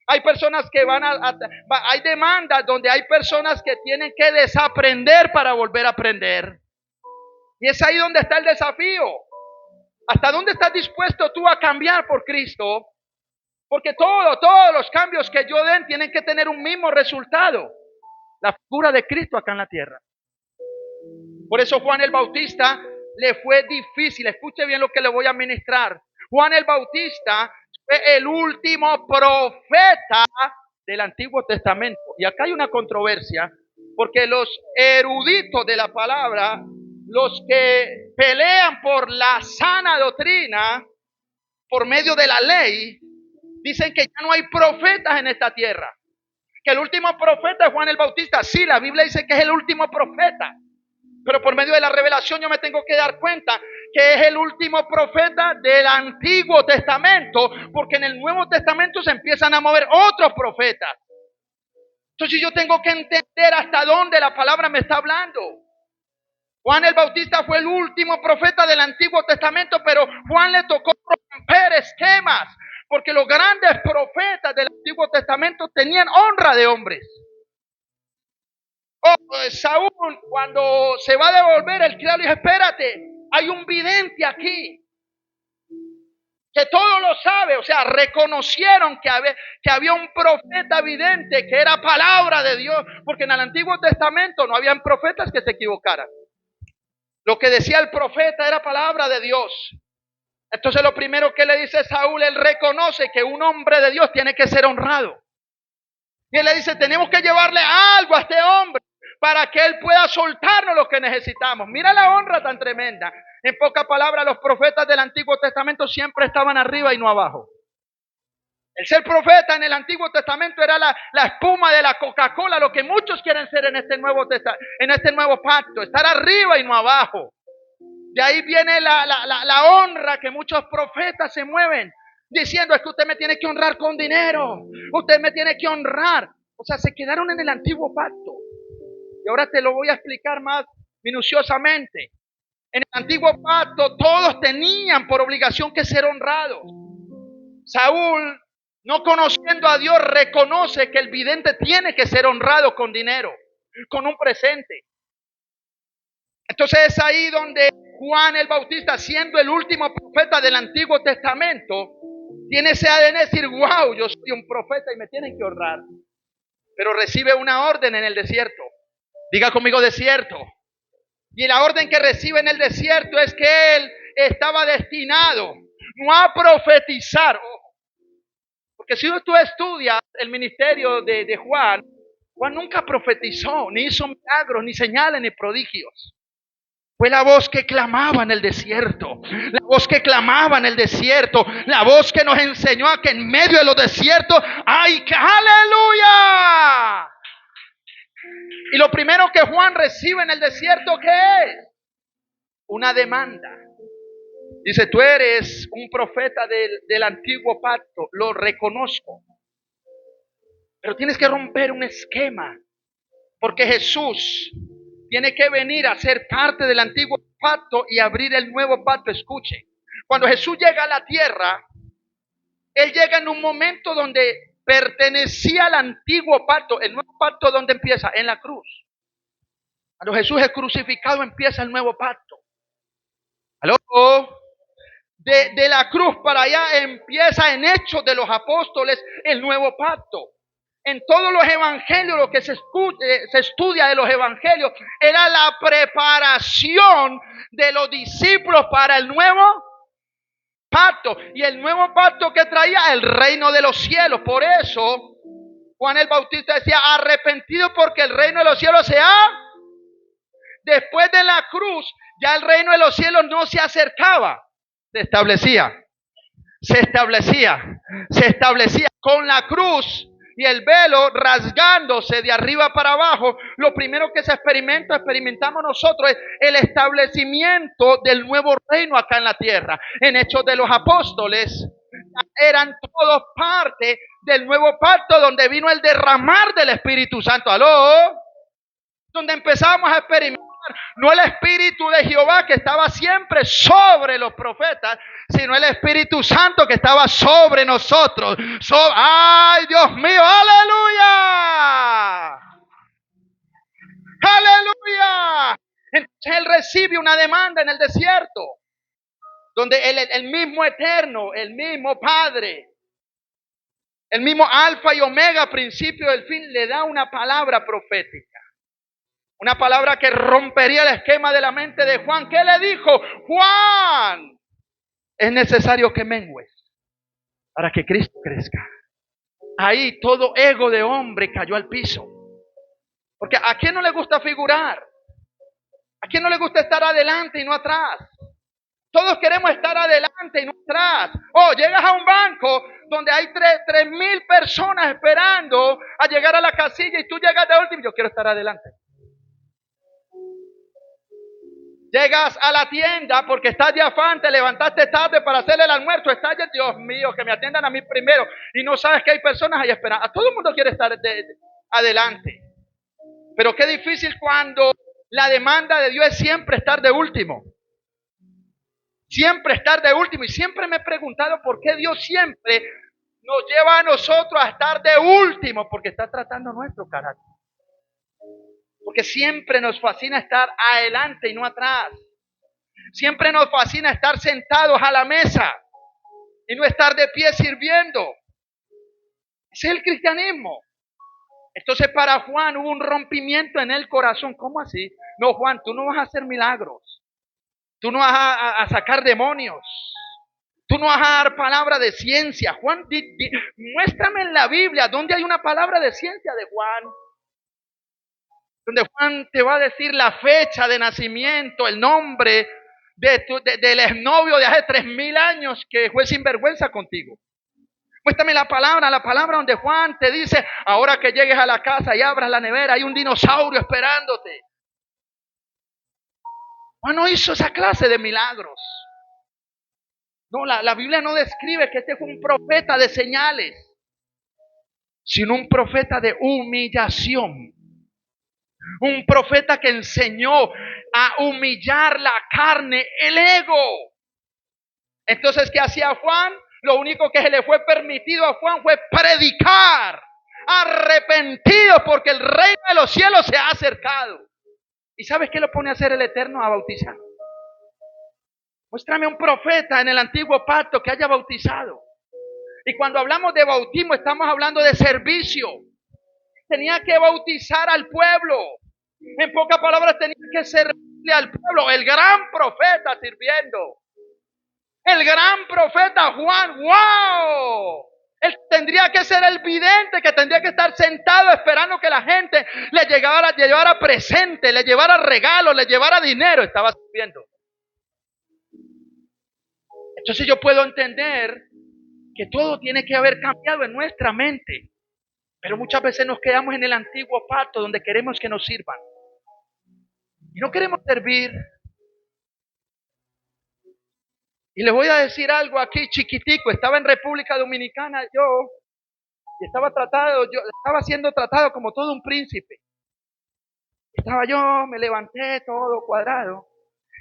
A: Hay personas que hay demandas donde hay personas que tienen que desaprender para volver a aprender. Y es ahí donde está el desafío. ¿Hasta dónde estás dispuesto tú a cambiar por Cristo? Porque todos los cambios que yo den tienen que tener un mismo resultado: la figura de Cristo acá en la tierra. Por eso Juan el Bautista le fue difícil. Escuche bien lo que le voy a ministrar. Juan el Bautista fue el último profeta del Antiguo Testamento. Y acá hay una controversia, porque los eruditos de la palabra, los que pelean por la sana doctrina, por medio de la ley, dicen que ya no hay profetas en esta tierra. Que el último profeta es Juan el Bautista. Sí, la Biblia dice que es el último profeta. Pero por medio de la revelación yo me tengo que dar cuenta que es el último profeta del Antiguo Testamento, porque en el Nuevo Testamento se empiezan a mover otros profetas. Entonces yo tengo que entender hasta dónde la palabra me está hablando. Juan el Bautista fue el último profeta del Antiguo Testamento, pero Juan le tocó romper esquemas, porque los grandes profetas del Antiguo Testamento tenían honra de hombres. Saúl, cuando se va a devolver, el criado le dice: espérate, hay un vidente aquí que todo lo sabe. O sea, reconocieron que había un profeta vidente, que era palabra de Dios, porque en el Antiguo Testamento no habían profetas que se equivocaran. Lo que decía el profeta era palabra de Dios. Entonces lo primero que le dice Saúl, él reconoce que un hombre de Dios tiene que ser honrado. Y él le dice: tenemos que llevarle algo a este hombre para que él pueda soltarnos lo que necesitamos. Mira la honra tan tremenda. En pocas palabras, los profetas del Antiguo Testamento siempre estaban arriba y no abajo. El ser profeta en el Antiguo Testamento era la espuma de la Coca-Cola, lo que muchos quieren ser en este nuevo pacto, estar arriba y no abajo. De ahí viene la honra que muchos profetas se mueven, diciendo: es que usted me tiene que honrar con dinero, usted me tiene que honrar. O sea, se quedaron en el Antiguo Pacto. Y ahora te lo voy a explicar más minuciosamente. En el Antiguo Pacto todos tenían por obligación que ser honrados. Saúl, no conociendo a Dios, reconoce que el vidente tiene que ser honrado con dinero, con un presente. Entonces es ahí donde Juan el Bautista, siendo el último profeta del Antiguo Testamento, tiene ese ADN de decir: wow, yo soy un profeta y me tienen que honrar. Pero recibe una orden en el desierto. Diga conmigo: desierto. Y la orden que recibe en el desierto es que él estaba destinado no a profetizar. Porque si tú estudias el ministerio de Juan, Juan nunca profetizó, ni hizo milagros, ni señales, ni prodigios. Fue la voz que clamaba en el desierto, la voz que clamaba en el desierto, la voz que nos enseñó a que en medio de los desiertos hay que ¡aleluya! Y lo primero que Juan recibe en el desierto, ¿qué es? Una demanda. Dice: tú eres un profeta del antiguo pacto, lo reconozco. Pero tienes que romper un esquema, porque Jesús tiene que venir a ser parte del antiguo pacto y abrir el nuevo pacto. Escuche, cuando Jesús llega a la tierra, Él llega en un momento donde pertenecía al antiguo pacto. El nuevo pacto, ¿dónde empieza? En la cruz. Cuando Jesús es crucificado, empieza el nuevo pacto. ¿Aló? De la cruz para allá empieza en Hechos de los Apóstoles el nuevo pacto. En todos los evangelios, lo que se estudia de los evangelios, era la preparación de los discípulos para el nuevo pacto. Y el nuevo pacto que traía el reino de los cielos. Por eso Juan el Bautista decía: arrepentido porque el reino de los cielos se ha... Después de la cruz, ya el reino de los cielos no se acercaba. Se establecía con la cruz y el velo rasgándose de arriba para abajo. Lo primero que experimentamos nosotros es el establecimiento del nuevo reino acá en la tierra. En Hechos de los Apóstoles eran todos parte del nuevo pacto, donde vino el derramar del Espíritu Santo. ¿Aló? Donde empezamos a experimentar no el Espíritu de Jehová que estaba siempre sobre los profetas, sino el Espíritu Santo que estaba sobre nosotros. ¡Ay, Dios mío! ¡Aleluya! ¡Aleluya! Entonces Él recibe una demanda en el desierto, donde el mismo Eterno, el mismo Padre, el mismo Alfa y Omega, principio del fin, le da una palabra profética. Una palabra que rompería el esquema de la mente de Juan. ¿Qué le dijo? Juan, es necesario que mengues para que Cristo crezca. Ahí todo ego de hombre cayó al piso. Porque ¿a quién no le gusta figurar? ¿A quién no le gusta estar adelante y no atrás? Todos queremos estar adelante y no atrás. Llegas a un banco donde hay 3,000 personas esperando a llegar a la casilla y tú llegas de último. Yo quiero estar adelante. Llegas a la tienda porque estás de afán, te levantaste tarde para hacer el almuerzo, estás de Dios mío, que me atiendan a mí primero, y no sabes que hay personas ahí esperando. A todo el mundo quiere estar adelante. Pero qué difícil cuando la demanda de Dios es siempre estar de último. Siempre estar de último. Y siempre me he preguntado por qué Dios siempre nos lleva a nosotros a estar de último, porque está tratando nuestro carácter. Porque siempre nos fascina estar adelante y no atrás. Siempre nos fascina estar sentados a la mesa y no estar de pie sirviendo. Ese es el cristianismo. Entonces para Juan hubo un rompimiento en el corazón. ¿Cómo así? No, Juan, tú no vas a hacer milagros. Tú no vas a sacar demonios. Tú no vas a dar palabra de ciencia. Juan, muéstrame en la Biblia dónde hay una palabra de ciencia de Juan. Donde Juan te va a decir la fecha de nacimiento, el nombre del exnovio de hace 3000 años que fue sinvergüenza contigo. Muéstrame la palabra donde Juan te dice, ahora que llegues a la casa y abras la nevera, hay un dinosaurio esperándote. Juan no hizo esa clase de milagros. No, la Biblia no describe que este fue un profeta de señales, sino un profeta de humillación. Un profeta que enseñó a humillar la carne, el ego. Entonces, ¿qué hacía Juan? Lo único que se le fue permitido a Juan fue predicar, arrepentido porque el reino de los cielos se ha acercado. ¿Y sabes qué lo pone a hacer el Eterno? A bautizar. Muéstrame un profeta en el antiguo pacto que haya bautizado. Y cuando hablamos de bautismo estamos hablando de servicio. Tenía que bautizar al pueblo. En pocas palabras, tenía que servirle al pueblo. El gran profeta sirviendo. El gran profeta Juan, ¡wow! Él tendría que ser el vidente, que tendría que estar sentado esperando que la gente le llevara presente, le llevara regalos, le llevara dinero. Estaba sirviendo. Entonces yo puedo entender que todo tiene que haber cambiado en nuestra mente. Pero muchas veces nos quedamos en el antiguo pacto donde queremos que nos sirvan. Y no queremos servir. Y les voy a decir algo aquí chiquitico. Estaba en República Dominicana y estaba siendo tratado como todo un príncipe. Me levanté todo cuadrado.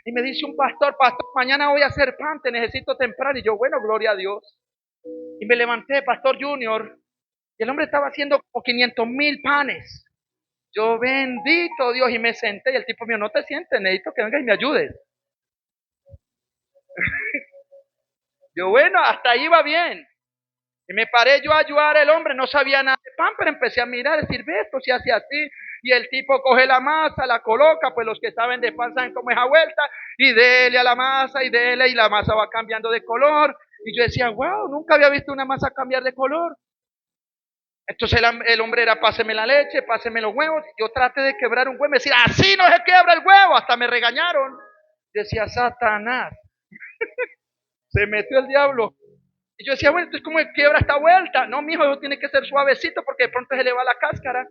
A: Y me dice un pastor, mañana voy a hacer pan, te necesito temprano. Y yo, bueno, gloria a Dios. Y me levanté, Pastor Junior. Y el hombre estaba haciendo como 500,000 panes. Yo, bendito Dios, y me senté. Y el tipo mío, no te sientes, necesito que vengas y me ayudes. Yo, bueno, hasta ahí va bien. Y me paré yo a ayudar al hombre, no sabía nada de pan, pero empecé a mirar, decir, ve, esto se hace así. Y el tipo coge la masa, la coloca, pues los que saben de pan saben cómo es a vuelta, y dele a la masa, y dele, y la masa va cambiando de color. Y yo decía, wow, nunca había visto una masa cambiar de color. Entonces el hombre era, páseme la leche, páseme los huevos. Yo traté de quebrar un huevo, me decía, así no se quiebra el huevo, hasta me regañaron. Decía, Satanás, se metió el diablo. Y yo decía, bueno, entonces ¿cómo quiebra esta vuelta? No, mijo, eso tiene que ser suavecito porque de pronto se le va la cáscara.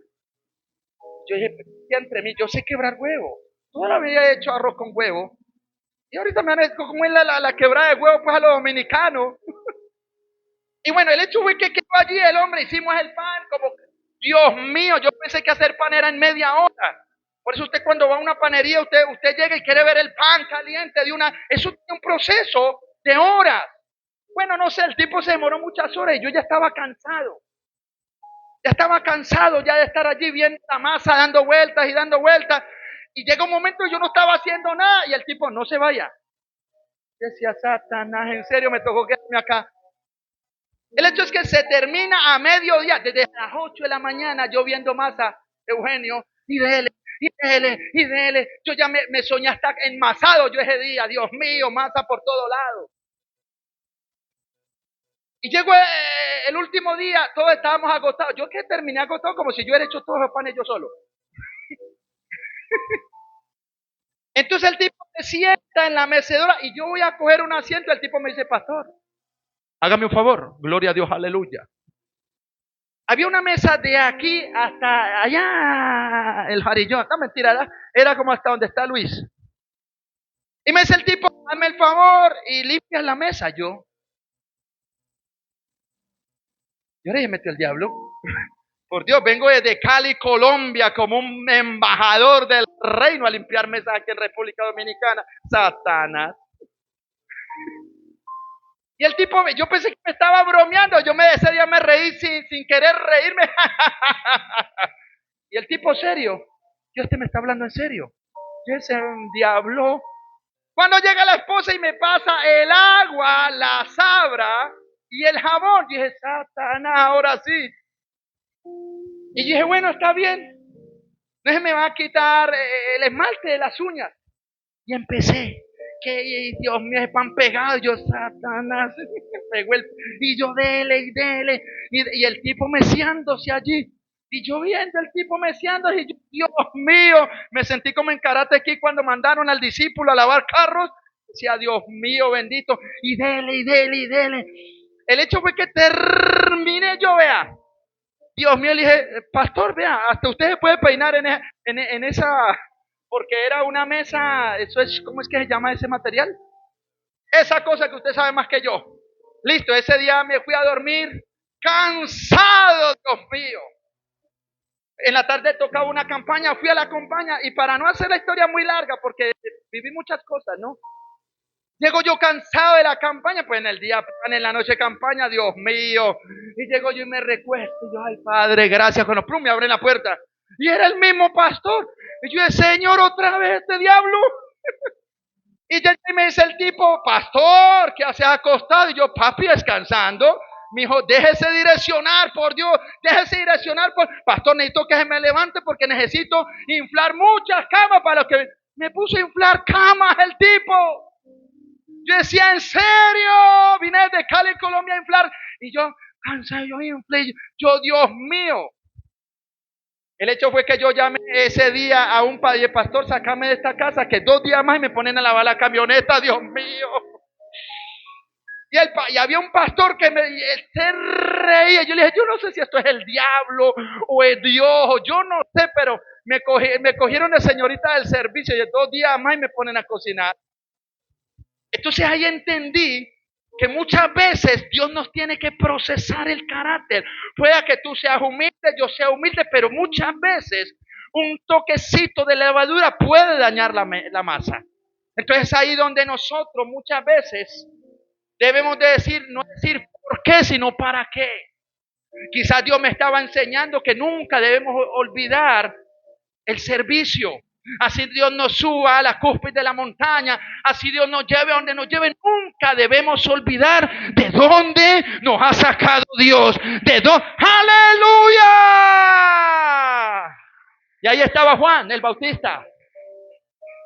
A: Yo dije, entre mí, yo sé quebrar huevo. Toda la vida he hecho arroz con huevo. Y ahorita me han hecho como es la quebrada de huevo pues a los dominicanos. Y bueno, el hecho fue que quedó allí el hombre, hicimos el pan, como, Dios mío, yo pensé que hacer pan era en media hora. Por eso usted cuando va a una panería, usted llega y quiere ver el pan caliente eso tiene un proceso de horas. Bueno, no sé, el tipo se demoró muchas horas y yo ya estaba cansado. Ya estaba cansado ya de estar allí viendo la masa, dando vueltas y dando vueltas. Y llega un momento y yo no estaba haciendo nada y el tipo, no se vaya. Decía, Satanás, en serio me tocó quedarme acá. El hecho es que se termina a mediodía, desde las 8 de la mañana, yo viendo masa, Eugenio, y dele, y dele, y dele. Yo ya me soñé hasta enmasado yo ese día, Dios mío, masa por todo lado. Y llegó el último día, todos estábamos agotados. Yo que terminé agotado como si yo hubiera hecho todos los panes yo solo. Entonces el tipo se sienta en la mecedora y yo voy a coger un asiento. El tipo me dice, pastor, hágame un favor, gloria a Dios, aleluya. Había una mesa de aquí hasta allá, el Jarillón. No, mentira, era como hasta donde está Luis. Y me dice el tipo, hazme el favor y limpia la mesa. Yo ahora ya metió el diablo. Por Dios, vengo desde Cali, Colombia, como un embajador del reino a limpiar mesas aquí en República Dominicana. Satanás. Y el tipo, yo pensé que me estaba bromeando. Ese día me reí sin querer reírme. Y el tipo, serio. Dios te me está hablando en serio. Yo ese diablo. Cuando llega la esposa y me pasa el agua, la sabra y el jabón, dije, Satanás, ahora sí. Y dije, bueno, está bien. No se me va a quitar el esmalte de las uñas. Y empecé. Que Dios mío, ese pan pegado. Yo, Satanás, me pegó y yo, dele y dele. Y el tipo meciándose allí. Y yo viendo el tipo meciándose. Y yo, Dios mío, me sentí como en Karate Kid cuando mandaron al discípulo a lavar carros. Decía, Dios mío, bendito. Y dele, y dele, y dele. El hecho fue que terminé yo, vea. Dios mío, le dije, pastor, vea, hasta usted se puede peinar en esa, porque era una mesa, eso es, ¿cómo es que se llama ese material? Esa cosa que usted sabe más que yo. Listo, ese día me fui a dormir cansado, Dios mío. En la tarde tocaba una campaña, fui a la campaña y para no hacer la historia muy larga, porque viví muchas cosas, ¿no? Llego yo cansado de la campaña, pues en el día, en la noche campaña, Dios mío. Y llego yo y me recuesto, y yo, ay Padre, gracias, cuando plum, me abren la puerta. Y era el mismo pastor. Y yo, Señor, otra vez este diablo. Y ya me dice el tipo, pastor, ¿qué hace acostado? Y yo, papi, descansando. Me dijo, déjese direccionar, por Dios, déjese direccionar. Pastor, necesito que se me levante porque necesito inflar muchas camas para lo que... Me puso a inflar camas el tipo. Yo decía, ¿en serio? Vine de Cali, Colombia a inflar. Y yo, cansado, yo inflé. Yo, Dios mío. El hecho fue que yo llamé ese día a un pastor, sácame de esta casa, que 2 días más me ponen a lavar la camioneta, Dios mío. Y había un pastor que se reía. Yo le dije, yo no sé si esto es el diablo o es Dios, yo no sé, pero me cogieron de señorita del servicio y 2 días más me ponen a cocinar. Entonces ahí entendí que muchas veces Dios nos tiene que procesar el carácter. Pueda que tú seas humilde, yo sea humilde, pero muchas veces un toquecito de levadura puede dañar la masa. Entonces ahí donde nosotros muchas veces debemos de decir, no decir por qué, sino para qué. Quizás Dios me estaba enseñando que nunca debemos olvidar el servicio. Así Dios nos suba a la cúspide de la montaña, así Dios nos lleve a donde nos lleve, nunca debemos olvidar de dónde nos ha sacado Dios. ¡Aleluya! Y ahí estaba Juan el Bautista,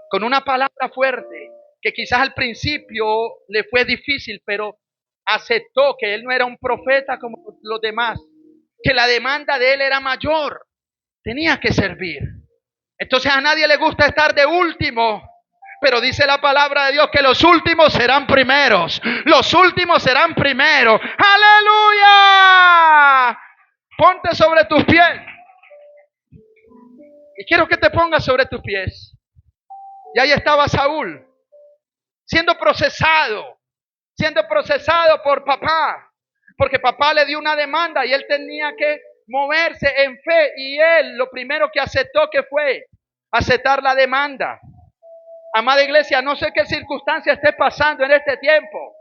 A: con una palabra fuerte, que quizás al principio le fue difícil, pero aceptó que él no era un profeta como los demás, que la demanda de él era mayor, tenía que servir. Entonces a nadie le gusta estar de último, pero dice la palabra de Dios que los últimos serán primeros. Los últimos serán primeros. ¡Aleluya! Ponte sobre tus pies. Y quiero que te pongas sobre tus pies. Y ahí estaba Saúl, siendo procesado por papá, porque papá le dio una demanda y él tenía que moverse en fe, y él lo primero que aceptó que fue aceptar la demanda. Amada iglesia, no sé qué circunstancia esté pasando en este tiempo,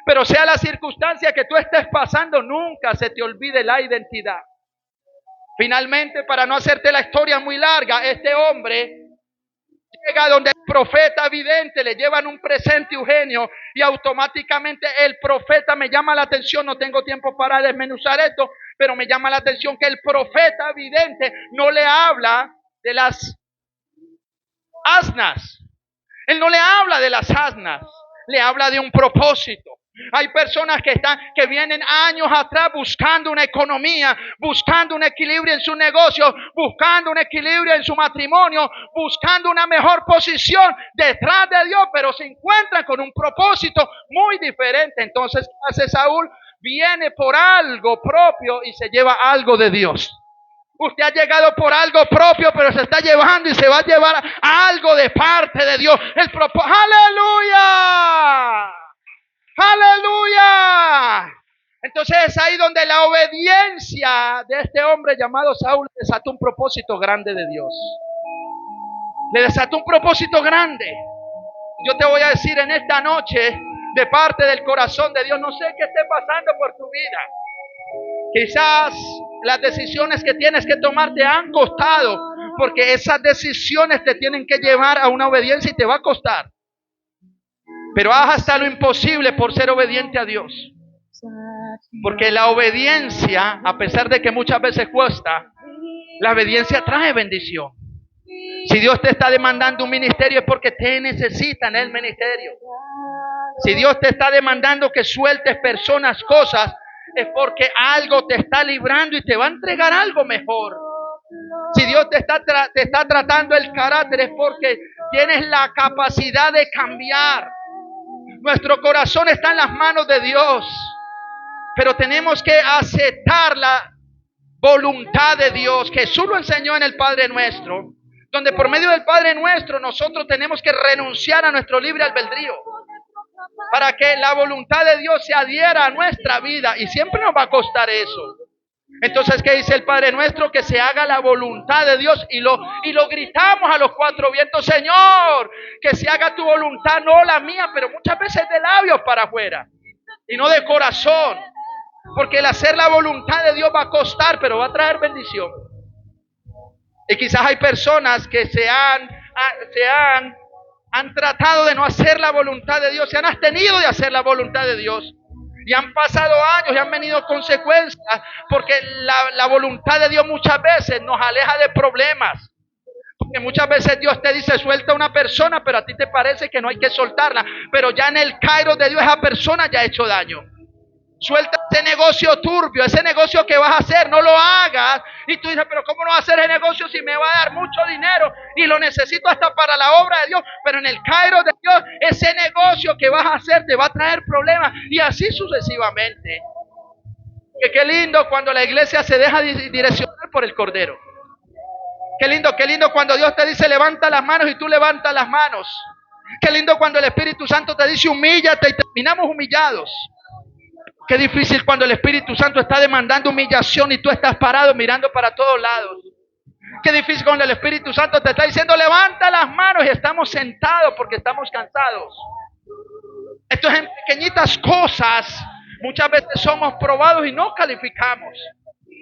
A: pero sea la circunstancia que tú estés pasando, nunca se te olvide la identidad. Finalmente, para no hacerte la historia muy larga, este hombre llega donde el profeta vidente, le llevan un presente, Eugenio, y automáticamente el profeta, me llama la atención, no tengo tiempo para desmenuzar esto, pero me llama la atención que el profeta vidente no le habla de las asnas. Él no le habla de las asnas, le habla de un propósito. Hay personas que vienen años atrás buscando una economía, buscando un equilibrio en su negocio, buscando un equilibrio en su matrimonio, buscando una mejor posición detrás de Dios, pero se encuentran con un propósito muy diferente. Entonces, ¿qué hace Saúl? Viene por algo propio y se lleva algo de Dios. Usted ha llegado por algo propio, pero se está llevando y se va a llevar algo de parte de Dios. ¡Aleluya! ¡Aleluya! Entonces es ahí donde la obediencia de este hombre llamado Saúl desató un propósito grande de Dios. Le desató un propósito grande. Yo te voy a decir en esta noche, de parte del corazón de Dios, no sé qué esté pasando por tu vida. Quizás las decisiones que tienes que tomar te han costado, porque esas decisiones te tienen que llevar a una obediencia y te va a costar. Pero haz hasta lo imposible por ser obediente a Dios. Porque la obediencia, a pesar de que muchas veces cuesta, la obediencia trae bendición. Si Dios te está demandando un ministerio es porque te necesita en el ministerio. Si Dios te está demandando que sueltes personas, cosas, es porque algo te está librando y te va a entregar algo mejor. Si Dios te está tratando el carácter es porque tienes la capacidad de cambiar. Nuestro corazón está en las manos de Dios. Pero tenemos que aceptar la voluntad de Dios. Jesús lo enseñó en el Padre Nuestro, donde por medio del Padre Nuestro nosotros tenemos que renunciar a nuestro libre albedrío para que la voluntad de Dios se adhiera a nuestra vida, y siempre nos va a costar eso. Entonces, ¿qué dice el Padre Nuestro? Que se haga la voluntad de Dios, y lo gritamos a los cuatro vientos: Señor, que se haga tu voluntad, no la mía. Pero muchas veces de labios para afuera y no de corazón, porque el hacer la voluntad de Dios va a costar, pero va a traer bendición. Y quizás hay personas que han tratado de no hacer la voluntad de Dios, se han abstenido de hacer la voluntad de Dios, y han pasado años y han venido consecuencias, porque la voluntad de Dios muchas veces nos aleja de problemas. Porque muchas veces Dios te dice: suelta a una persona, pero a ti te parece que no hay que soltarla, pero ya en el kairos de Dios esa persona ya ha hecho daño. Suelta ese negocio turbio, ese negocio que vas a hacer, no lo hagas. Y tú dices: pero ¿cómo no hacer el negocio si me va a dar mucho dinero y lo necesito hasta para la obra de Dios? Pero en el kairos de Dios, ese negocio que vas a hacer te va a traer problemas, y así sucesivamente. Que qué lindo cuando la iglesia se deja direccionar por el Cordero. Qué lindo cuando Dios te dice: levanta las manos, y tú levantas las manos. Qué lindo cuando el Espíritu Santo te dice: humíllate, y terminamos humillados. Qué difícil cuando el Espíritu Santo está demandando humillación y tú estás parado mirando para todos lados. Qué difícil cuando el Espíritu Santo te está diciendo: levanta las manos, y estamos sentados porque estamos cansados. Esto es en pequeñitas cosas. Muchas veces somos probados y no calificamos.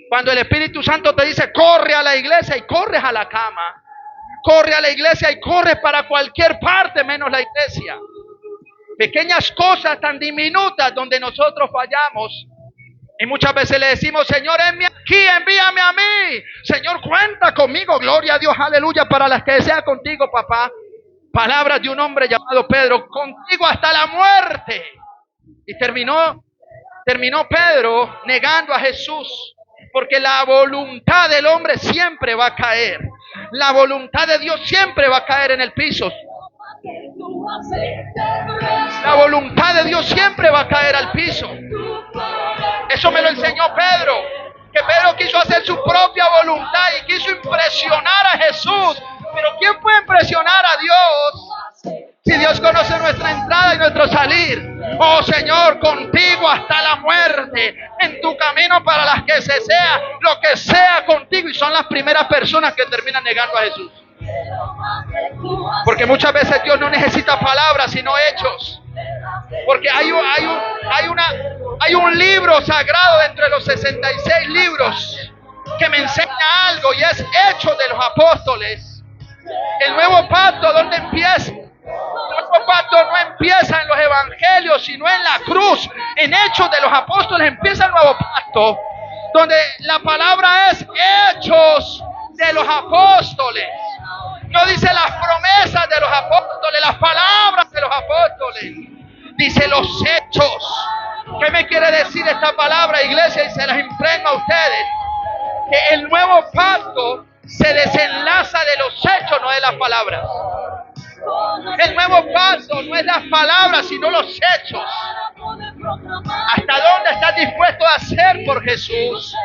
A: Cuando el Espíritu Santo te dice: corre a la iglesia, y corres a la cama. Corre a la iglesia y corres para cualquier parte menos la iglesia. Pequeñas cosas tan diminutas donde nosotros fallamos. Y muchas veces le decimos: Señor, envíame aquí, envíame a mí. Señor, cuenta conmigo. Gloria a Dios, aleluya, para las que sea contigo, papá. Palabras de un hombre llamado Pedro: contigo hasta la muerte. Y terminó Pedro negando a Jesús, porque la voluntad del hombre siempre va a caer. La voluntad de Dios siempre va a caer en el piso. La voluntad de Dios siempre va a caer al piso. Eso me lo enseñó Pedro. Que Pedro quiso hacer su propia voluntad y quiso impresionar a Jesús. Pero ¿quién puede impresionar a Dios si Dios conoce nuestra entrada y nuestro salir? Oh Señor, contigo hasta la muerte, en tu camino para las que se sea, lo que sea contigo. Y son las primeras personas que terminan negando a Jesús. Porque muchas veces Dios no necesita palabras, sino hechos. Porque hay un libro sagrado dentro de los 66 libros que me enseña algo, y es Hechos de los Apóstoles. El nuevo pacto, ¿dónde empieza? El nuevo pacto no empieza en los evangelios, sino en la cruz. En Hechos de los Apóstoles empieza el nuevo pacto, donde la palabra es Hechos de los Apóstoles. No dice las promesas de los apóstoles, las palabras de los apóstoles. Dice los hechos. ¿Qué me quiere decir esta palabra, iglesia? Y se las impregno a ustedes. Que el nuevo pacto se desenlaza de los hechos, no de las palabras. El nuevo pacto no es las palabras, sino los hechos. ¿Hasta dónde estás dispuesto a hacer por Jesús?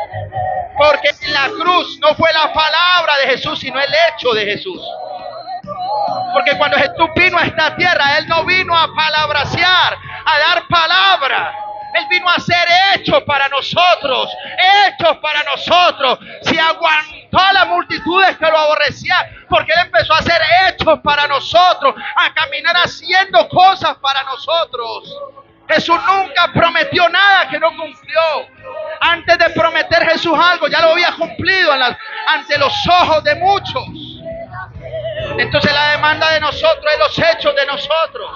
A: Porque en la cruz no fue la palabra de Jesús, sino el hecho de Jesús. Porque cuando Jesús vino a esta tierra, Él no vino a palabrasear, a dar palabra. Él vino a ser hecho para nosotros, hechos para nosotros. Si aguantó a las multitudes que lo aborrecían, porque Él empezó a hacer hechos para nosotros, a caminar haciendo cosas para nosotros. Jesús nunca prometió nada que no cumplió. Antes de prometer Jesús algo, ya lo había cumplido ante los ojos de muchos. Entonces la demanda de nosotros es los hechos de nosotros.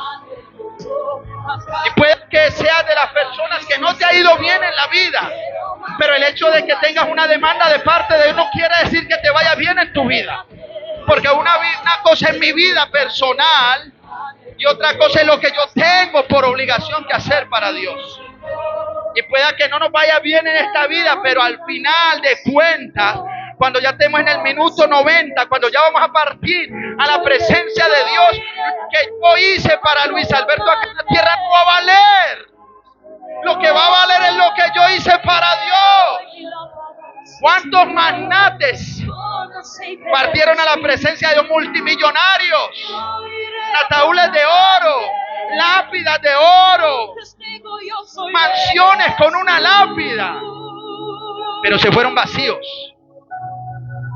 A: Y puede que seas de las personas que no te ha ido bien en la vida, pero el hecho de que tengas una demanda de parte de Dios no quiere decir que te vaya bien en tu vida. Porque una cosa es mi vida personal y otra cosa es lo que yo tengo por obligación que hacer para Dios. Y pueda que no nos vaya bien en esta vida, pero al final de cuentas cuando ya estemos en el minuto 90, cuando ya vamos a partir a la presencia de Dios, lo que yo hice para Luis Alberto acá en la tierra no va a valer. Lo que va a valer es lo que yo hice para Dios. ¿Cuántos magnates partieron a la presencia de Dios? Multimillonarios, ataúdes de oro, lápidas de oro, mansiones con una lápida, pero se fueron vacíos.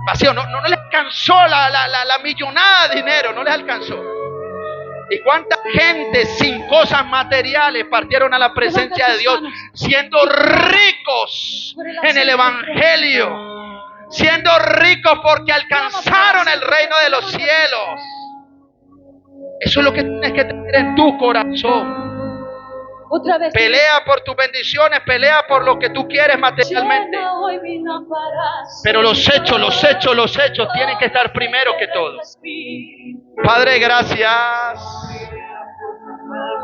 A: Vacíos, no les alcanzó la millonada de dinero, no les alcanzó. ¿Y cuánta gente sin cosas materiales partieron a la presencia de Dios, siendo ricos en el Evangelio, siendo ricos porque alcanzaron el reino de los cielos? Eso es lo que tienes que tener en tu corazón. Pelea por tus bendiciones, pelea por lo que tú quieres materialmente. Pero los hechos tienen que estar primero que todo. Padre, gracias.